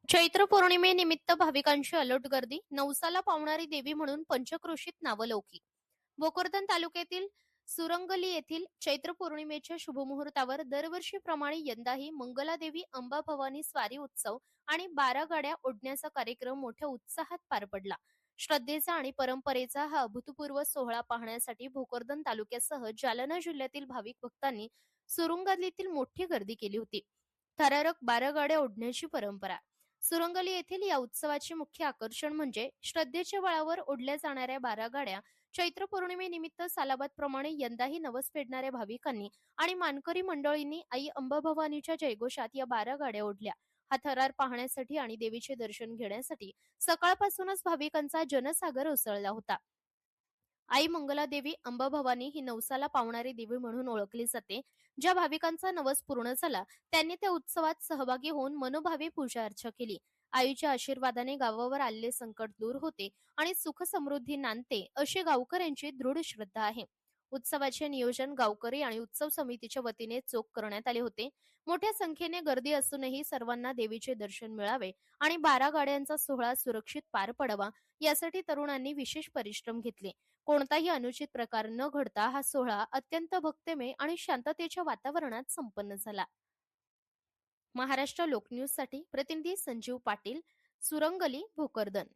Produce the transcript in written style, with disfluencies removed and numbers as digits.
चैत्र पौर्णिमेनिमित्त भाविकांची अलोट गर्दी, नवसाला पावणारी देवी म्हणून पंचक्रोशीत नावलौकिक. भोकरदन तालुक्यातील सुरंगली येथील चैत्र पौर्णिमेच्या शुभमुहूर्तावर दरवर्षीप्रमाणे यंदाही मंगलादेवी अंबा भवानी स्वारी उत्सव आणि 12 गाड्या ओढण्याचा कार्यक्रम मोठ्या उत्साहात पार पडला. श्रद्धेचा आणि परंपरेचा हा अभूतपूर्व सोहळा पाहण्यासाठी भोकरदन तालुक्यासह जालना जिल्ह्यातील भाविक भक्तांनी सुरुंगलीतील मोठी गर्दी केली होती. थरारक 12 गाड्या ओढण्याची परंपरा. सुरंगली येथील या उत्सवाचे मुख्य आकर्षण म्हणजे श्रद्धेच्या बळावर ओढल्या जाणाऱ्या 12 गाड्या. चैत्र पौर्णिमेनिमित्त सालाबादप्रमाणे यंदाही नवस फेडणाऱ्या भाविकांनी आणि मानकरी मंडळींनी आई अंबाभवानीच्या जयघोषात या 12 गाड्या ओढल्या. हा थरार पाहण्यासाठी आणि देवीचे दर्शन घेण्यासाठी सकाळपासूनच भाविकांचा जनसागर उसळला होता. आई मंगलादेवी अंबाभवानी ही नवसाला पावणारी देवी म्हणून ओळखली जाते. ज्या भाविकांचा नवस पूर्ण झाला त्यांनी त्या उत्सवात सहभागी होऊन मनोभावे पूजा अर्चा केली. आईच्या आशीर्वादाने गावावर आलेले संकट दूर होते आणि सुख समृद्धी नांदते अशी गावकऱ्यांची दृढ श्रद्धा आहे. उत्सवाचे नियोजन गावकरी आणि उत्सव समितीच्या वतीने चोख करण्यात आले होते. मोठ्या संख्येने गर्दी असूनही सर्वांना देवीचे दर्शन मिळावे आणि 12 गाड्यांचा सोहळा सुरक्षित पार पडावा यासाठी तरुणांनी विशेष परिश्रम घेतले. कोणताही अनुचित प्रकार न घडता हा सोहळा अत्यंत भक्तिमय आणि शांततेच्या वातावरणात संपन्न झाला. महाराष्ट्र लोकन्यूज साठी प्रतिनिधी संजीव पाटील, सुरंगली, भोकरदन.